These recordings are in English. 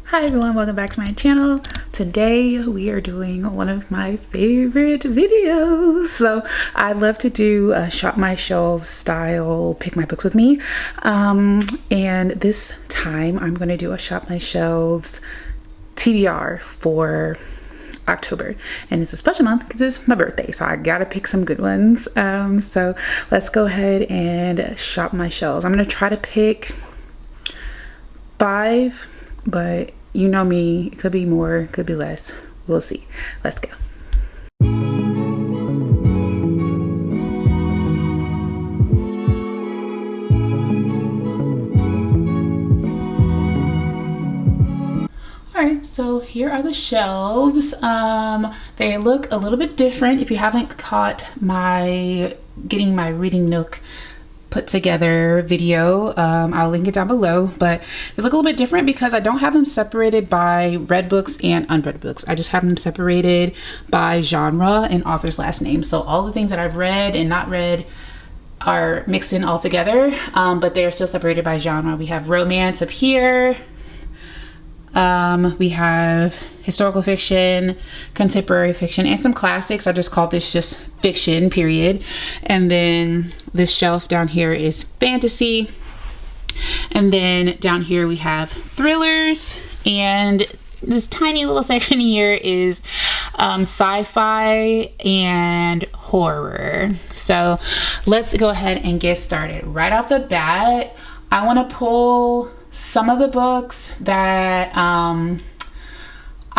Hi everyone, welcome back to my channel. Today we are doing one of my favorite videos. So I love to do a shop my shelves style pick my books with me, and this time I'm going to do a shop my shelves TBR for October, and it's a special month because it's my birthday, so I gotta pick some good ones. So let's go ahead and shop my shelves. I'm gonna try to pick 5, but you know me, it could be more, it could be less. We'll see. Let's go. Alright, so here are the shelves. They look a little bit different. If you haven't caught my getting my reading nook put together video, I'll link it down below, but they look a little bit different because I don't have them separated by read books and unread books. I just have them separated by genre and author's last name. So all the things that I've read and not read are mixed in all together, but they are still separated by genre. We have romance up here. We have historical fiction, contemporary fiction, and some classics. I just call this just fiction, period. And then this shelf down here is fantasy. And then down here we have thrillers. And this tiny little section here is sci-fi and horror. So let's go ahead and get started. Right off the bat, I want to pull some of the books that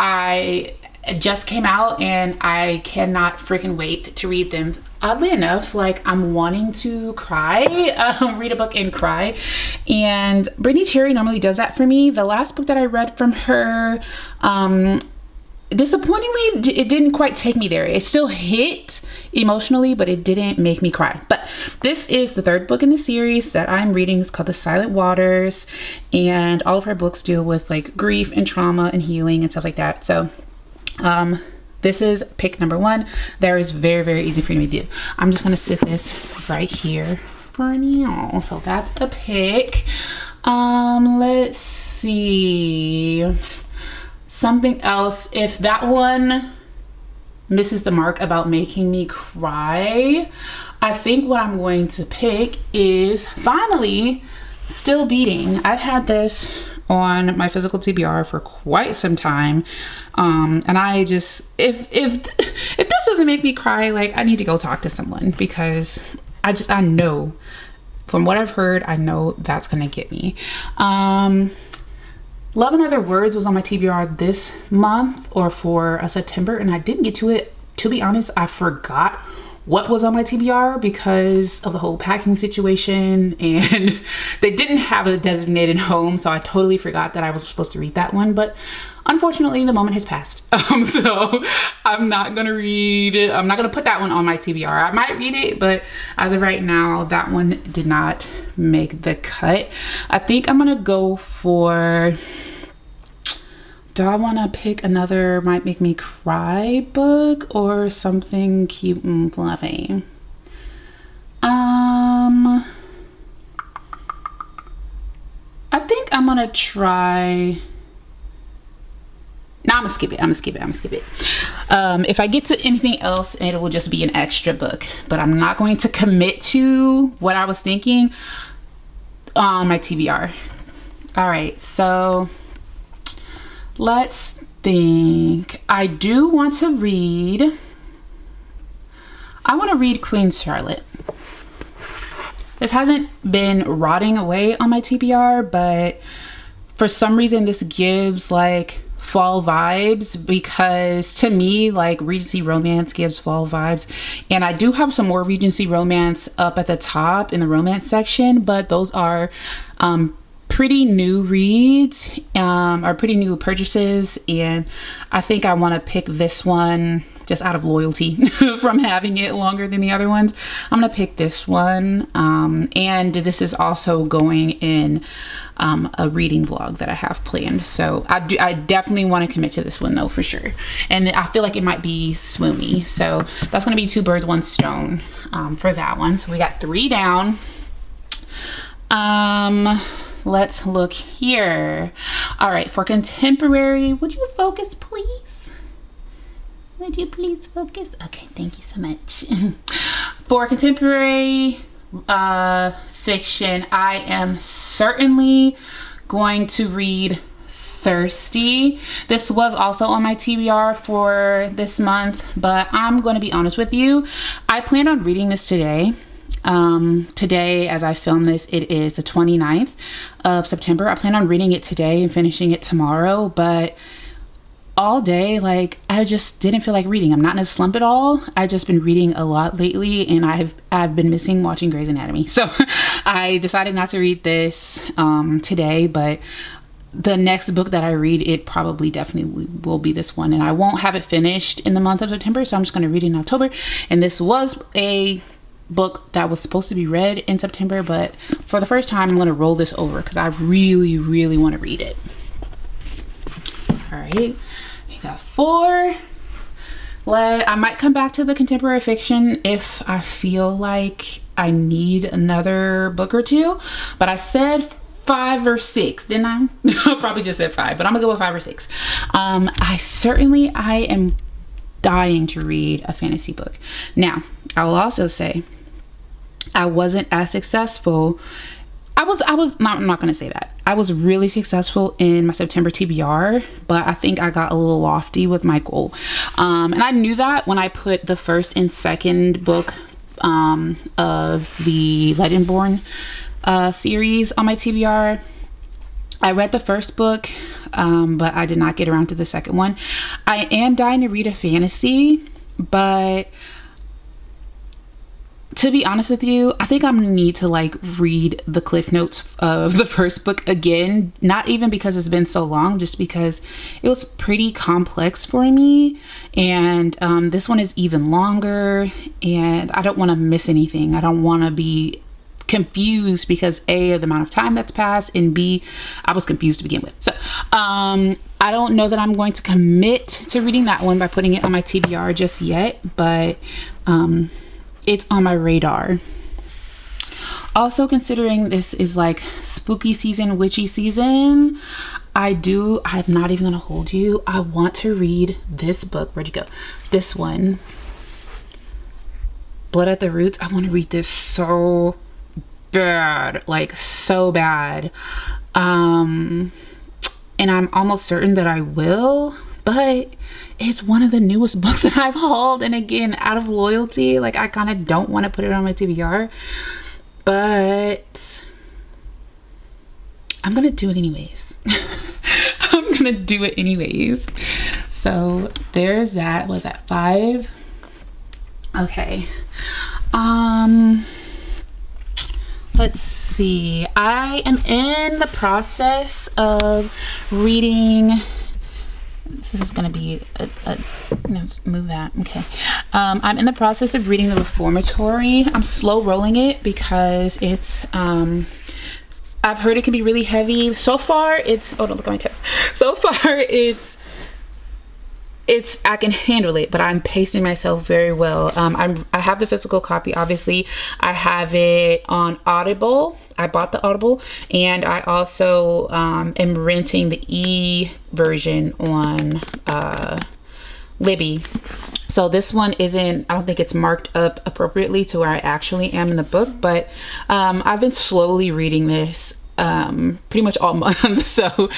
I just came out and I cannot freaking wait to read them. Oddly enough, like, I'm wanting to cry, read a book and cry, and Brittainy Cherry normally does that for me. The last book that I read from her, disappointingly, it didn't quite take me there. It still hit emotionally, but it didn't make me cry. But this is the 3rd book in the series that I'm reading. It's called The Silent Waters, and all of her books deal with like grief and trauma and healing and stuff like that. So this is pick number 1. That is very, very easy for me to do. I'm just gonna sit this right here for now. So that's a pick. Let's see. Something else, if that one misses the mark about making me cry, I think what I'm going to pick is finally Still Beating. I've had this on my physical TBR for quite some time, and I just, if this doesn't make me cry, like, I need to go talk to someone, because I know from what I've heard, I know that's gonna get me. Love and Other Words was on my TBR this month, or for September, and I didn't get to it. To be honest, I forgot what was on my TBR because of the whole packing situation, and they didn't have a designated home, so I totally forgot that I was supposed to read that one. But unfortunately, the moment has passed. So I'm not gonna put that one on my TBR. I might read it, but as of right now, that one did not make the cut. I think I'm gonna go for, do I want to pick another might make me cry book or something cute and fluffy? I think I'm gonna try. No, I'm gonna skip it. If I get to anything else, it will just be an extra book, but I'm not going to commit to what I was thinking on my TBR. All right, so let's think. I want to read Queen Charlotte. This hasn't been rotting away on my TBR, but for some reason this gives like fall vibes, because to me, like, Regency romance gives fall vibes, and I do have some more Regency romance up at the top in the romance section, but those are pretty new reads, or pretty new purchases, and I think I want to pick this one just out of loyalty from having it longer than the other ones. I'm gonna pick this one, and this is also going in a reading vlog that I have planned, so I definitely want to commit to this one though, for sure, and I feel like it might be swoony, so that's gonna be 2 birds 1 stone for that one. So we got 3 down. let's look here. All right, for contemporary, would you focus, please? Would you please focus? Okay, thank you so much. For contemporary fiction, I am certainly going to read Thirsty. This was also on my TBR for this month, but I'm going to be honest with you. I plan on reading this today. Today, as I film this, it is the 29th of September. I plan on reading it today and finishing it tomorrow, but all day, like, I just didn't feel like reading. I'm not in a slump at all. I've just been reading a lot lately, and I've been missing watching Grey's Anatomy. So I decided not to read this today, but the next book that I read, it probably definitely will be this one, and I won't have it finished in the month of September, so I'm just going to read it in October. And this was a book that was supposed to be read in September, but for the first time I'm going to roll this over because I really want to read it. All right, we got 4. I might come back to the contemporary fiction if I feel like I need another book or two, but I said 5 or 6, didn't I? I probably just said 5, but I'm gonna go with 5 or 6. I am dying to read a fantasy book. Now, I will also say I wasn't as successful. I'm not gonna say that. I was really successful in my September TBR, but I think I got a little lofty with my goal. And I knew that when I put the first and second book of the Legendborn series on my TBR. I read the first book, but I did not get around to the second one. I am dying to read a fantasy, but to be honest with you, I think I'm gonna need to like read the cliff notes of the first book again, not even because it's been so long, just because it was pretty complex for me, and this one is even longer, and I don't want to miss anything. I don't want to be confused because A, of the amount of time that's passed, and B, I was confused to begin with. So I don't know that I'm going to commit to reading that one by putting it on my TBR just yet, but it's on my radar. Also, considering this is like spooky season, witchy season, I'm not even gonna hold you, I want to read this book. Where'd you go? This one, Blood at the Roots. I want to read this so bad, like so bad, and I'm almost certain that I will, but it's one of the newest books that I've hauled, and again, out of loyalty, like I kind of don't want to put it on my TBR, but I'm gonna do it anyways. I'm gonna do it anyways. So there's that. Was that 5? Okay. Let's see. I am in the process of reading. This is going to be let's move that. Okay. I'm in the process of reading the Reformatory. I'm slow rolling it because it's I've heard it can be really heavy. So far it's, oh, don't look at my tips. So far it's I can handle it, but I'm pacing myself very well. I have the physical copy, obviously. I have it on Audible. I bought the Audible, and I also am renting the e-version on Libby. So this one isn't, I don't think it's marked up appropriately to where I actually am in the book, but I've been slowly reading this pretty much all month, so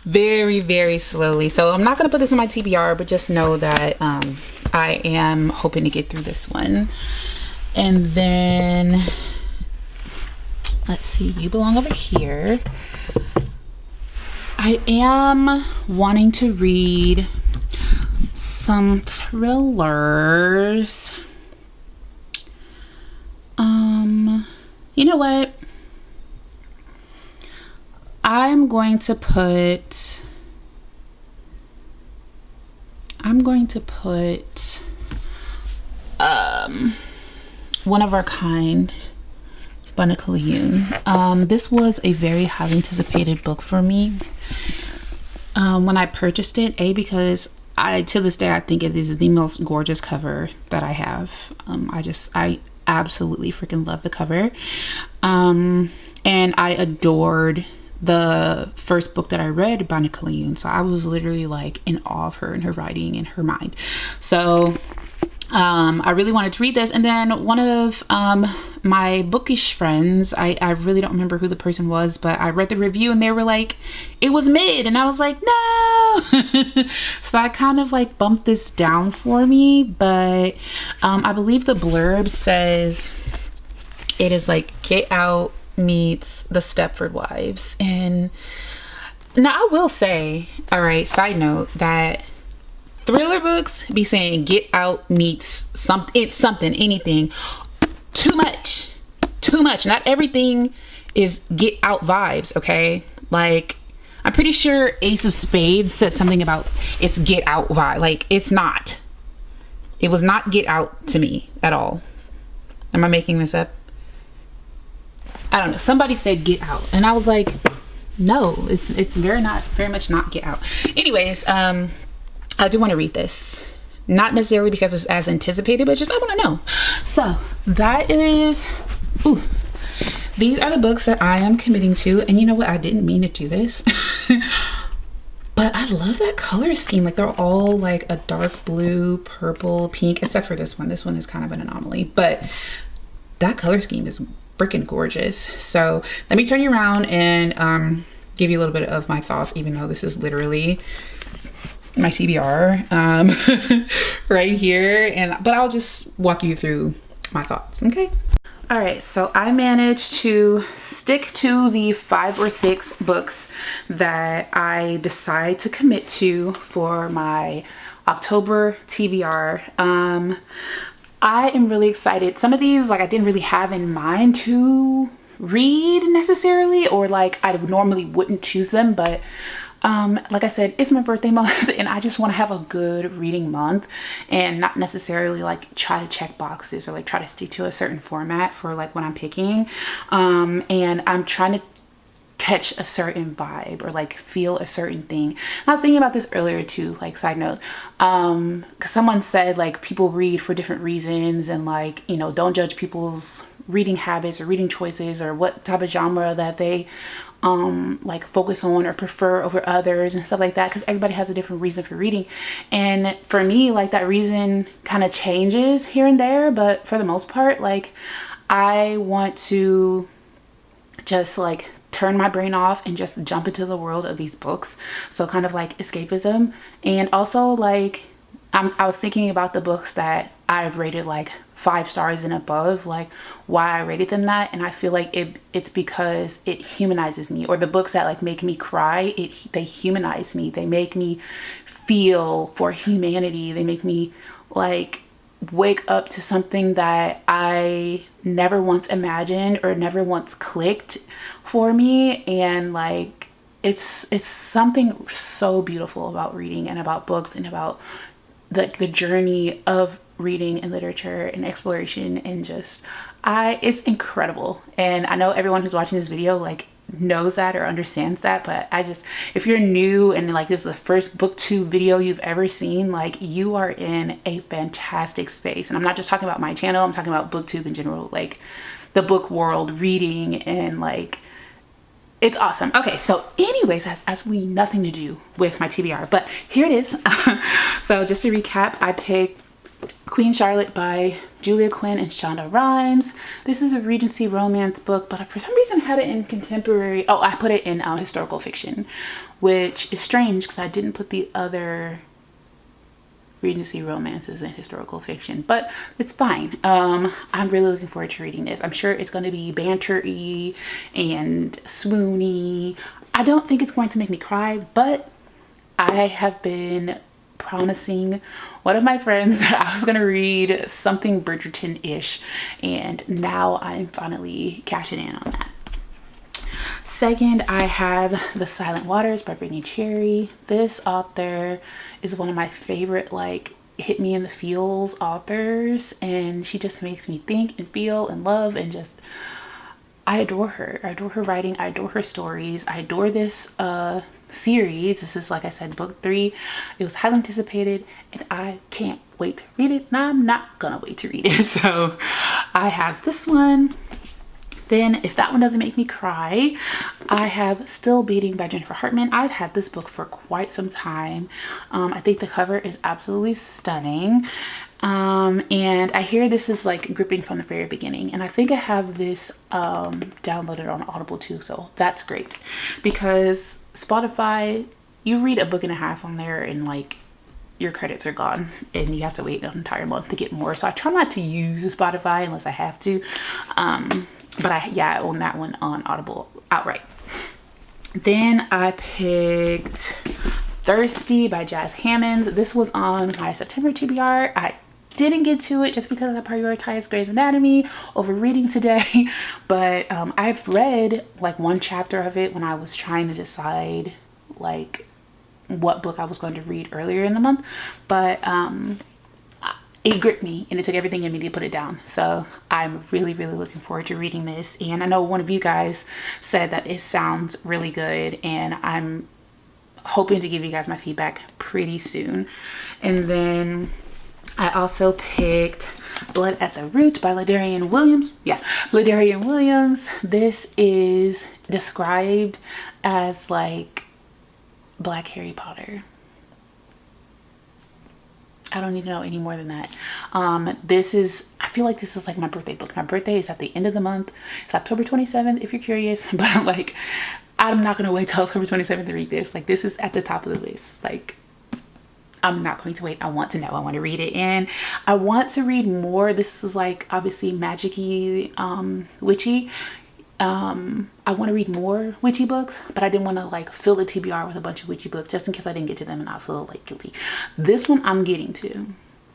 very slowly. So I'm not gonna put this in my TBR, but just know that I am hoping to get through this one. And then let's see, you belong over here. I am wanting to read some thrillers. You know what? I'm going to put One of Our Kind by Nicola Yoon. This was a very highly anticipated book for me when I purchased it, because to this day I think it is the most gorgeous cover that I have. I absolutely freaking love the cover, and I adored the first book that I read by Nicola Yoon. So I was literally like in awe of her and her writing and her mind. So I really wanted to read this. And then one of my bookish friends, I really don't remember who the person was, but I read the review and they were like, it was mid. And I was like, no. So I kind of like bumped this down for me. But I believe the blurb says it is like Get Out meets the Stepford Wives. And now I will say, all right, side note, that thriller books be saying Get Out meets something, anything. Too much. Not everything is Get Out vibes, okay? Like, I'm pretty sure Ace of Spades said something about it's Get Out vibe. Like, it's not. It was not Get Out to me at all. Am I making this up? I don't know. Somebody said Get Out, and I was like, no, it's very much not Get Out. Anyways, I do want to read this, not necessarily because it's as anticipated, but just I want to know. So that is, these are the books that I am committing to. And you know what? I didn't mean to do this, but I love that color scheme. Like, they're all like a dark blue, purple, pink, except for this one. This one is kind of an anomaly, but that color scheme is freaking gorgeous. So let me turn you around and give you a little bit of my thoughts, even though this is literally my TBR right here, but I'll just walk you through my thoughts. Okay. All right, so I managed to stick to the 5 or 6 books that I decide to commit to for my October TBR. I am really excited. Some of these, like, I didn't really have in mind to read necessarily, or like I normally wouldn't choose them, but like I said, it's my birthday month and I just want to have a good reading month and not necessarily like try to check boxes or like try to stick to a certain format for like when I'm picking. And I'm trying to catch a certain vibe or like feel a certain thing. And I was thinking about this earlier too, like side note, because someone said like people read for different reasons, and like, you know, don't judge people's reading habits or reading choices or what type of genre that they like focus on or prefer over others and stuff like that, because everybody has a different reason for reading. And for me, like, that reason kind of changes here and there, but for the most part, like, I want to just like turn my brain off and just jump into the world of these books. So kind of like escapism. And also like I was thinking about the books that I've rated like 5 stars and above, like why I rated them that. And I feel like it's because it humanizes me, or the books that like make me cry, they humanize me. They make me feel for humanity. They make me like wake up to something that I never once imagined or never once clicked for me. And like it's something so beautiful about reading and about books and about the journey of reading and literature and exploration, and just it's incredible. And I know everyone who's watching this video like knows that or understands that, but if you're new and like this is the first booktube video you've ever seen, like you are in a fantastic space. And I'm not just talking about my channel, I'm talking about booktube in general, like the book world, reading, and like it's awesome. Okay, so anyways, as we nothing to do with my TBR, but here it is. So just to recap, I picked Queen Charlotte by Julia Quinn and Shonda Rhimes. This is a Regency romance book, but for some reason I had it in contemporary. Oh, I put it in historical fiction, which is strange because I didn't put the other Regency romances in historical fiction, but it's fine. I'm really looking forward to reading this. I'm sure it's going to be banter-y and swoony. I don't think it's going to make me cry, but I have been promising one of my friends that I was going to read something Bridgerton-ish, and now I'm finally cashing in on that. Second, I have The Silent Waters by Brittainy Cherry. This author is one of my favorite like hit me in the feels authors, and she just makes me think and feel and love, and just I adore her. I adore her writing. I adore her stories. I adore this series. This is, like I said, book 3. It was highly anticipated and I can't wait to read it, and I'm not gonna wait to read it. So I have this one. Then if that one doesn't make me cry, I have Still Beating by Jennifer Hartmann. I've had this book for quite some time. I think the cover is absolutely stunning. And I hear this is like gripping from the very beginning, and I think I have this downloaded on Audible too, so that's great. Because Spotify, you read a book and a half on there and like your credits are gone and you have to wait an entire month to get more. So I try not to use Spotify unless I have to. But I own that one on Audible outright. Then I picked Thirsty by Jas Hammonds. This was on my September TBR. I didn't get to it just because I prioritized Grey's Anatomy over reading today. But I've read like one chapter of it when I was trying to decide like what book I was going to read earlier in the month. But it gripped me and it took everything in me to put it down. So I'm really looking forward to reading this. And I know one of you guys said that it sounds really good, and I'm hoping to give you guys my feedback pretty soon. And then I also picked Blood at the Root by Ladarrion Williams. Yeah, Ladarrion Williams. This is described as like Black Harry Potter. I don't need to know any more than that. I feel like this is like my birthday book. My birthday is at the end of the month. It's October 27th if you're curious, but like I'm not gonna wait till October 27th to read this. Like this is at the top of the list. Like I'm not going to wait. I want to know. I want to read it, and I want to read more. This is like obviously magic-y, witchy. I want to read more witchy books, but I didn't want to like fill the TBR with a bunch of witchy books just in case I didn't get to them and I feel like guilty. This one I'm getting to.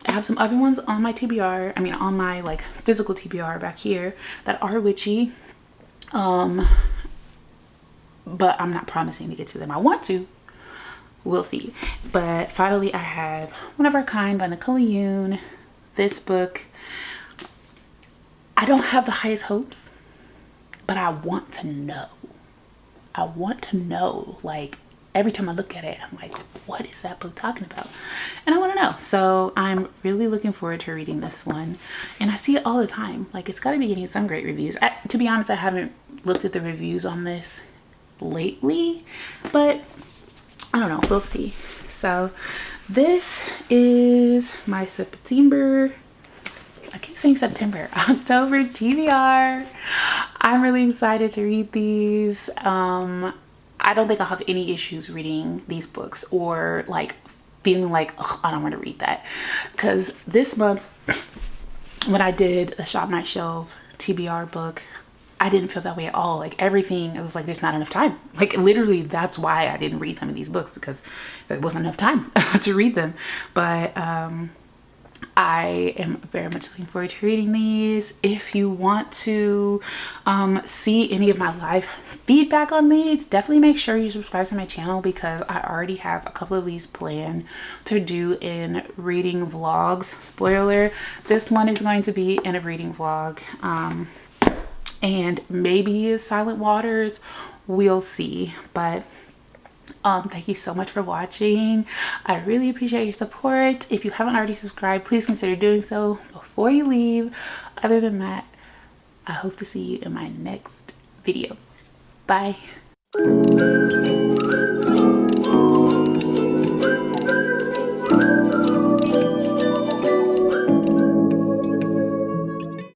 I have some other ones on my TBR. I mean, on my like physical TBR back here that are witchy. But I'm not promising to get to them. I want to. We'll see. But finally, I have One of Our Kind by Nicola Yoon. This book, I don't have the highest hopes, but I want to know. I want to know. Like every time I look at it, I'm like, what is that book talking about? And I want to know. So I'm really looking forward to reading this one. And I see it all the time. Like it's got to be getting some great reviews. To be honest, I haven't looked at the reviews on this lately, but I don't know. We'll see. So this is my September. I keep saying September. October TBR. I'm really excited to read these. I don't think I'll have any issues reading these books or like feeling like, oh, I don't want to read that. Because this month, when I did the Shop Night Shelf TBR book, I didn't feel that way at all. Like everything, it was like there's not enough time. Like literally that's why I didn't read some of these books, because there wasn't enough time to read them. But I am very much looking forward to reading these. If you want to see any of my live feedback on these, definitely make sure you subscribe to my channel, because I already have a couple of these planned to do in reading vlogs. Spoiler, this one is going to be in a reading vlog. And maybe Silent Waters, we'll see. But thank you so much for watching. I really appreciate your support. If you haven't already subscribed, please consider doing so before you leave. Other than that, I hope to see you in my next video. Bye.